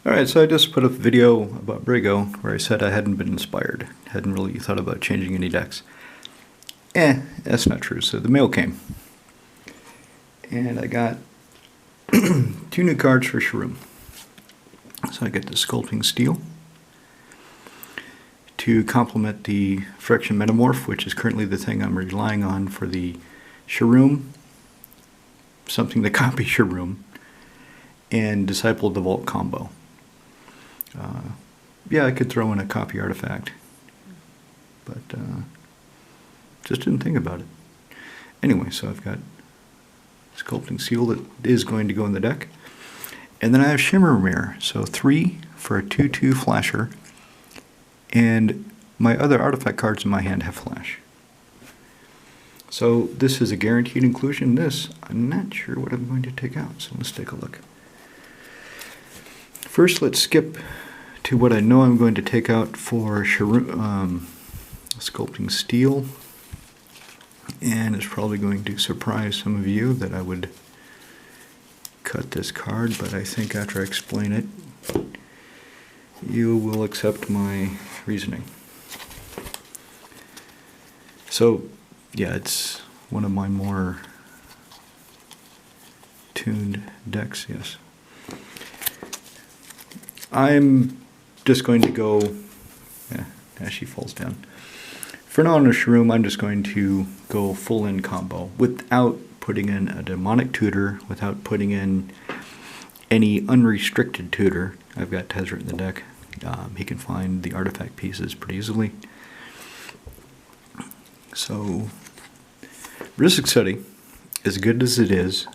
Alright, so I just put up a video about Brigo where I said I hadn't been inspired. Hadn't really thought about changing any decks. That's not true. So the mail came. And I got 2 new cards for Sharuum. So I get the Sculpting Steel to complement the Phyrexian Metamorph, which is currently the thing I'm relying on for the Sharuum. Something to copy Sharuum. And Disciple of the Vault combo. Yeah, I could throw in a copy artifact, but just didn't think about it. Anyway, so I've got Sculpting Seal that is going to go in the deck. And then I have Shimmer Mirror, so 3 for a 2/2 flasher. And my other artifact cards in my hand have flash. So this is a guaranteed inclusion. This, I'm not sure what I'm going to take out, so let's take a look. First, let's skip to what I know I'm going to take out for Sculpting Steel. And it's probably going to surprise some of you that I would cut this card, but I think after I explain it, you will accept my reasoning. So, yeah, it's one of my more tuned decks, yes. I'm just going to go, as she falls down. For now on the Sharuum, I'm just going to go full in combo without putting in a demonic tutor, without putting in any unrestricted tutor. I've got Tezzeret in the deck. He can find the artifact pieces pretty easily. So, Risk Study, as good as it is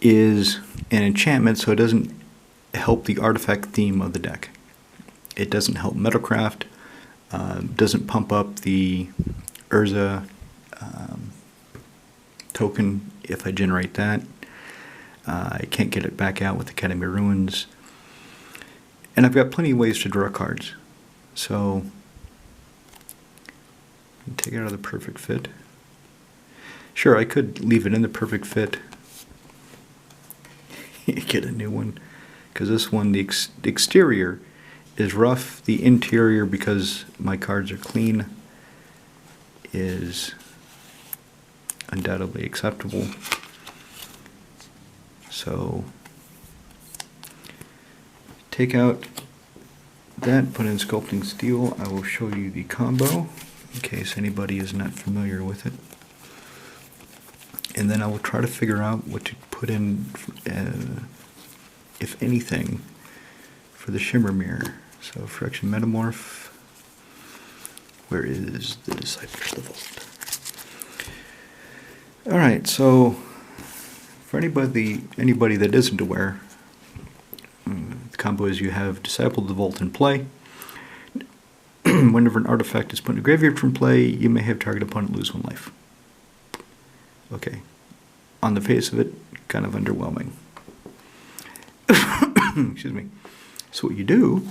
an enchantment, so it doesn't help the artifact theme of the deck. It doesn't help Metalcraft, doesn't pump up the Urza token if I generate that. I can't get it back out with Academy Ruins. And I've got plenty of ways to draw cards. So, take it out of the perfect fit. Sure, I could leave it in the perfect fit. Get a new one. Because this one, the exterior is rough. The interior, because my cards are clean, is undoubtedly acceptable. So, take out that, put in Sculpting Steel. I will show you the combo, in case anybody is not familiar with it. And then I will try to figure out what to put in, if anything, for the Shimmer Mirror. So, Phyrexian Metamorph. Where is the Disciple of the Vault? Alright, so, for anybody that isn't aware, the combo is you have Disciple of the Vault in play. Whenever an artifact is put in a graveyard from play, you may have target opponent lose 1 life. Okay. On the face of it, kind of underwhelming. Excuse me. So what you do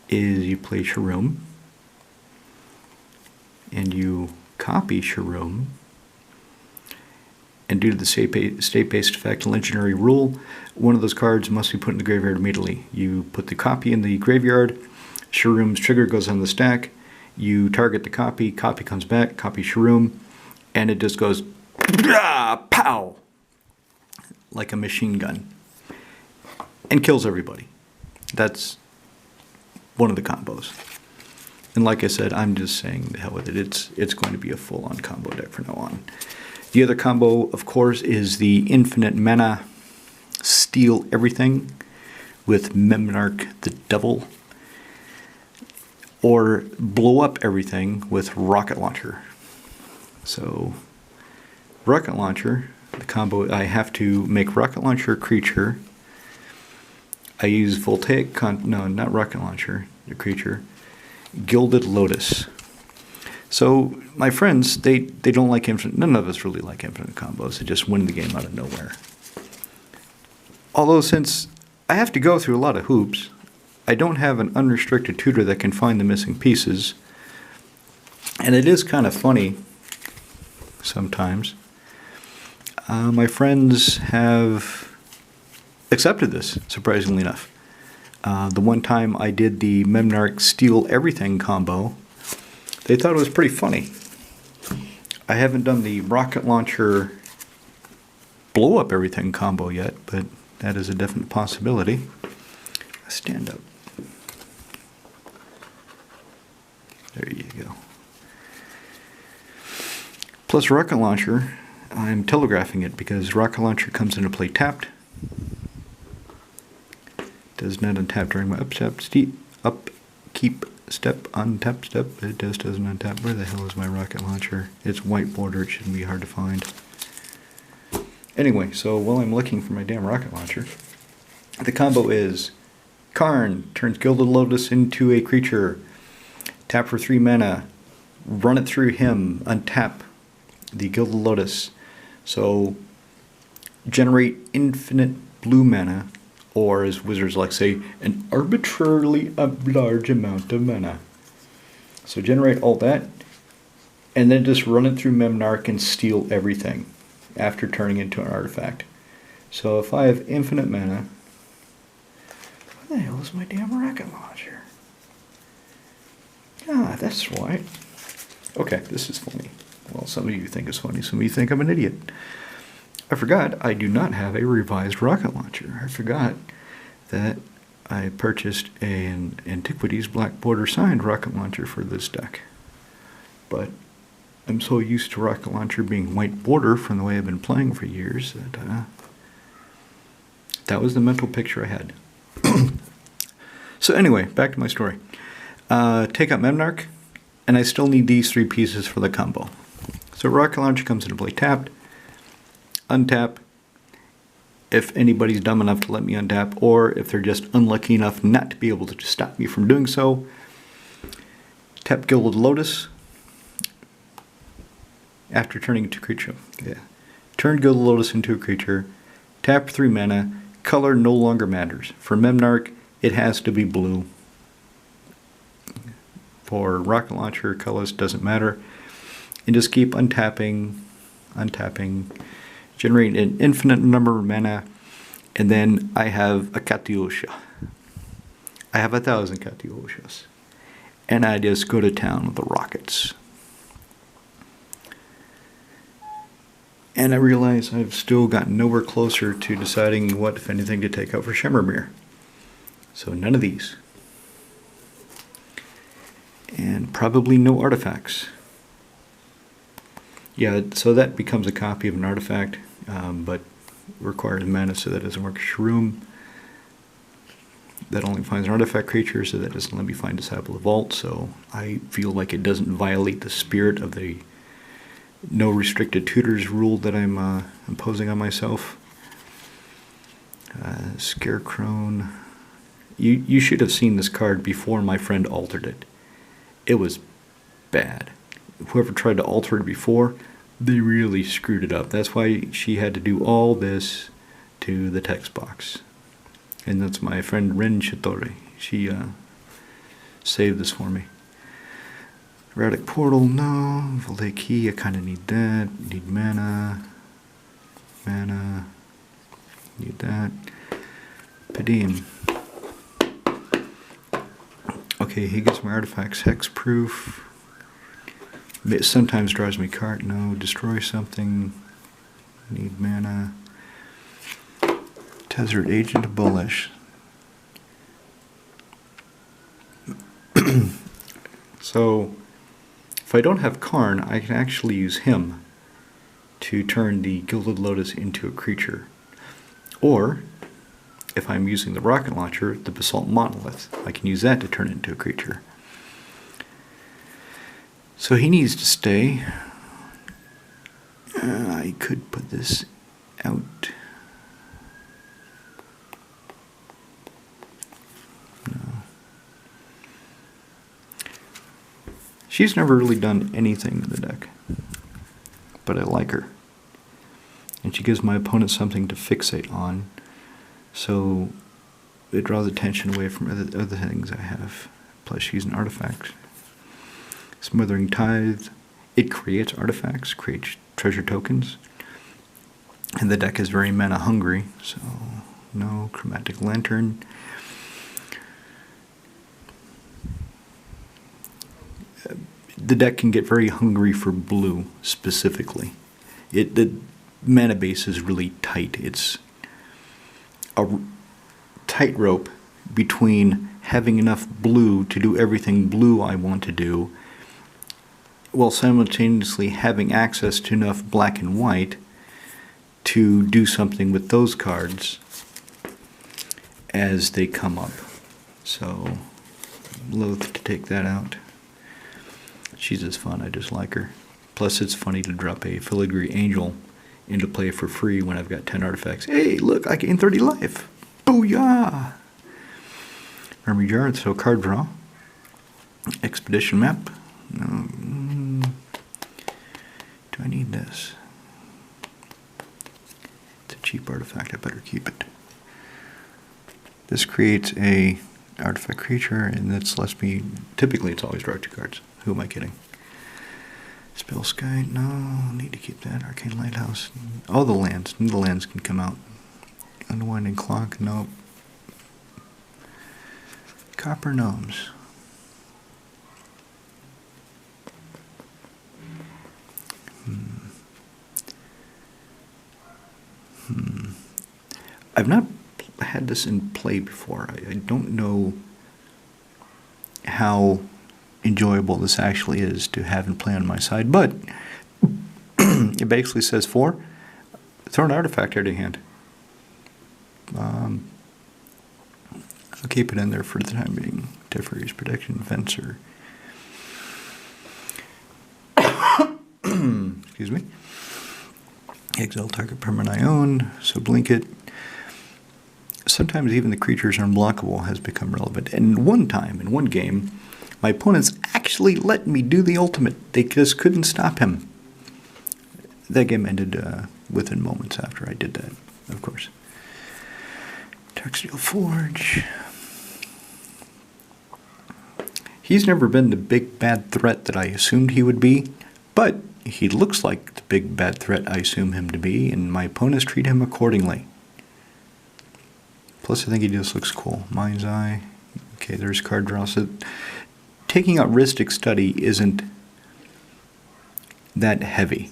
is you play Sharuum, and you copy Sharuum, and due to the state-based effect legendary rule, one of those cards must be put in the graveyard immediately. You put the copy in the graveyard, Sharuum's trigger goes on the stack, you target the copy comes back, copy Sharuum, and it just goes pow! Like a machine gun. And kills everybody. That's one of the combos. And like I said, I'm just saying the hell with it. It's going to be a full-on combo deck from now on. The other combo, of course, is the infinite mana steal everything with Memnarch the Devil, or blow up everything with Rocket Launcher. So, Rocket Launcher, the combo, I have to make Rocket Launcher a creature. I use Voltaic no, not Rocket Launcher, the creature. Gilded Lotus. So, my friends, they don't like infinite. None of us really like infinite combos. They just win the game out of nowhere. Although, since I have to go through a lot of hoops, I don't have an unrestricted tutor that can find the missing pieces. And it is kind of funny sometimes. My friends have accepted this, surprisingly enough. The one time I did the Memnarch Steal Everything combo, they thought it was pretty funny. I haven't done the Rocket Launcher Blow Up Everything combo yet, but that is a definite possibility. Stand up. There you go. Plus Rocket Launcher, I'm telegraphing it because Rocket Launcher comes into play tapped. Does not untap during my upkeep step, untap step. It doesn't untap. Where the hell is my Rocket Launcher? It's white border, it shouldn't be hard to find. Anyway, so while I'm looking for my damn Rocket Launcher, the combo is Karn turns Gilded Lotus into a creature. Tap for 3 mana. Run it through him. Untap the Gilded Lotus. So generate infinite blue mana, or as wizards like say, an arbitrarily large amount of mana. So generate all that, and then just run it through Memnarch and steal everything after turning into an artifact. So if I have infinite mana, where the hell is my damn Rocket Launcher? Ah, that's why. Okay, this is funny. Well, some of you think it's funny, some of you think I'm an idiot. I forgot I do not have a revised Rocket Launcher. I forgot that I purchased an Antiquities Black Border signed Rocket Launcher for this deck. But I'm so used to Rocket Launcher being white border from the way I've been playing for years that that was the mental picture I had. So anyway, back to my story. Take out Memnarch, and I still need these 3 pieces for the combo. So Rocket Launcher comes into play tapped, untap, if anybody's dumb enough to let me untap, or if they're just unlucky enough not to be able to stop me from doing so. Tap Gilded Lotus after turning into a creature. Yeah. Turn Gilded Lotus into a creature, tap 3 mana, color no longer matters. For Memnarch, it has to be blue. For Rocket Launcher, colors doesn't matter. And just keep untapping, generate an infinite number of mana, and then I have a Katyusha. I have 1,000 Katyushas. And I just go to town with the rockets. And I realize I've still gotten nowhere closer to deciding what, if anything, to take out for Shimmermere. So none of these. And probably no artifacts. Yeah, so that becomes a copy of an artifact, but requires mana, so that doesn't work. Sharuum, that only finds an artifact creature, so that doesn't let me find Disciple of Vault, so I feel like it doesn't violate the spirit of the no restricted tutors rule that I'm imposing on myself. Scarecrone. You should have seen this card before my friend altered it. It was bad. Whoever tried to alter it before, they really screwed it up. That's why she had to do all this to the text box. And that's my friend Ren Chitori. She saved this for me. Erratic Portal, no. Voltaic Key, I kind of need that. Need mana. Need that. Padeem. Okay, he gets my artifacts. Hexproof. It sometimes draws me card. No. Destroy something. Need mana. Tezzeret Agent of Bolas. So, if I don't have Karn, I can actually use him to turn the Gilded Lotus into a creature. Or, if I'm using the Rocket Launcher, the Basalt Monolith, I can use that to turn it into a creature. So he needs to stay. I could put this out. No. She's never really done anything in the deck, but I like her. And she gives my opponent something to fixate on, so it draws attention away from other things I have. Plus she's an artifact. Smothering Tithe, it creates artifacts, creates treasure tokens, and the deck is very mana hungry, so no. Chromatic Lantern. the deck can get very hungry for blue, specifically. The mana base is really tight. It's a tightrope between having enough blue to do everything blue I want to do, while simultaneously having access to enough black and white to do something with those cards as they come up. So, loath to take that out. She's just fun, I just like her. Plus it's funny to drop a Filigree Angel into play for free when I've got 10 artifacts. Hey, look, I gained 30 life! Booyah! Army Jar, so card draw. Expedition map. No, do I need this? It's a cheap artifact, I better keep it. This creates a artifact creature, and this lets me, typically it's always draw 2 cards. Who am I kidding? Spellskite, no, need to keep that. Arcane Lighthouse. All the lands can come out. Unwinding Clock, nope. Copper Gnomes. I've not had this in play before. I don't know how enjoyable this actually is to have in play on my side, but it basically says 4, throw an artifact out of your hand. I'll keep it in there for the time being. Teferi's Protection, Fencer. Excuse me. Exile target permanent I own, so blink it. Sometimes even the creatures are unblockable has become relevant. And one time, in one game, my opponents actually let me do the ultimate. They just couldn't stop him. That game ended within moments after I did that, of course. Darksteel Forge. He's never been the big bad threat that I assumed he would be, but he looks like the big bad threat I assume him to be, and my opponents treat him accordingly. Plus, I think he just looks cool. Mind's Eye. Okay, there's card draw. So, taking out Rhystic Study isn't that heavy.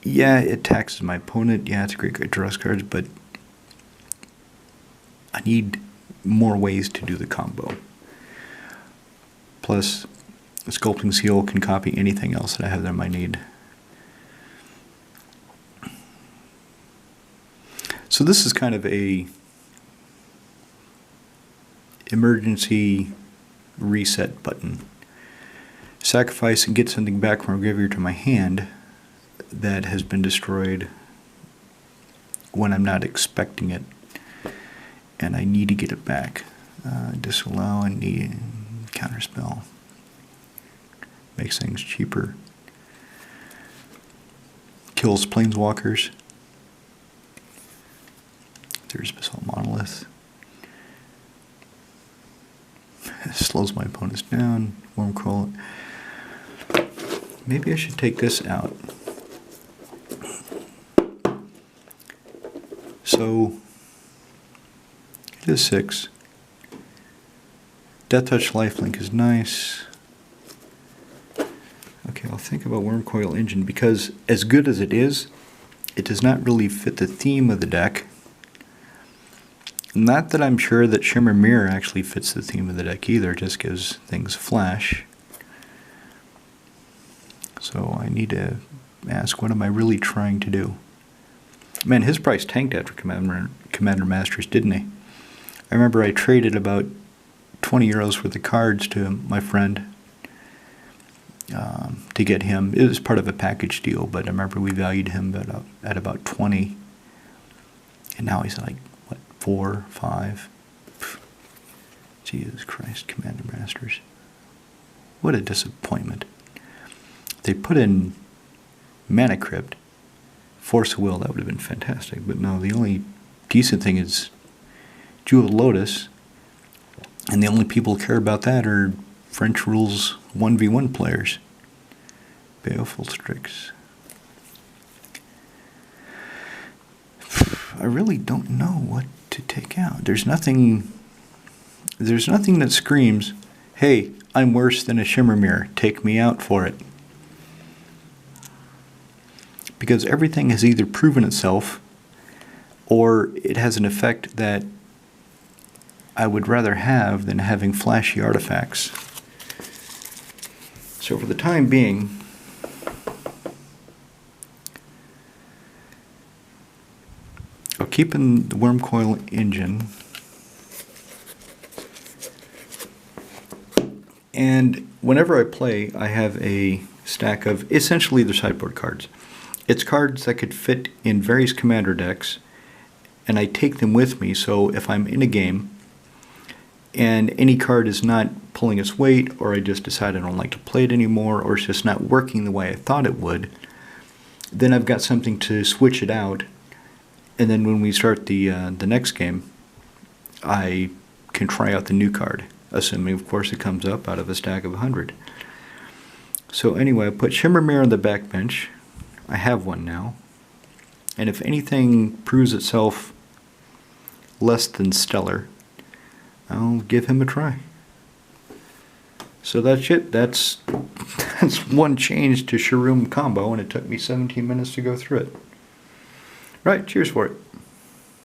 Yeah, it taxes my opponent. Yeah, it's a great card to draw cards, but I need more ways to do the combo. Plus, Sculpting Seal can copy anything else that I have there I might need. So this is kind of a emergency reset button. Sacrifice and get something back from my graveyard to my hand that has been destroyed when I'm not expecting it, and I need to get it back. Disallow and need counterspell. Makes things cheaper. Kills planeswalkers. There's Basalt Monolith. Slows my opponents down. Wurmcoil. Maybe I should take this out. So, it is 6. Death Touch Lifelink is nice. Okay, I'll think about Wurmcoil Engine, because as good as it is, it does not really fit the theme of the deck. Not that I'm sure that Shimmer Mirror actually fits the theme of the deck either, just gives things flash. So I need to ask, what am I really trying to do? Man, his price tanked after Commander Masters, didn't he? I remember I traded about 20 euros worth of cards to my friend to get him. It was part of a package deal, but I remember we valued him at about 20. And now he's like, what, 4, 5? Pfft. Jesus Christ, Commander Masters. What a disappointment. They put in Mana Crypt, Force of Will, that would have been fantastic. But no, the only decent thing is Jewel Lotus, and the only people who care about that are French Rules 1v1 players. Baleful Strix. I really don't know what to take out. There's nothing that screams, hey, I'm worse than a Shimmer Mirror. Take me out for it. Because everything has either proven itself, or it has an effect that I would rather have than having flashy artifacts. So for the time being, I'll keep in the Wurmcoil Engine. And whenever I play, I have a stack of essentially the sideboard cards. It's cards that could fit in various commander decks, and I take them with me, so if I'm in a game and any card is not pulling its weight, or I just decide I don't like to play it anymore, or it's just not working the way I thought it would, then I've got something to switch it out, and then when we start the next game, I can try out the new card, assuming of course it comes up out of a stack of 100. So anyway, I put Shimmer Mirror on the back bench. I have one now, and if anything proves itself less than stellar, I'll give him a try. So that's it. That's one change to Sharuum combo, and it took me 17 minutes to go through it. Right, cheers for it.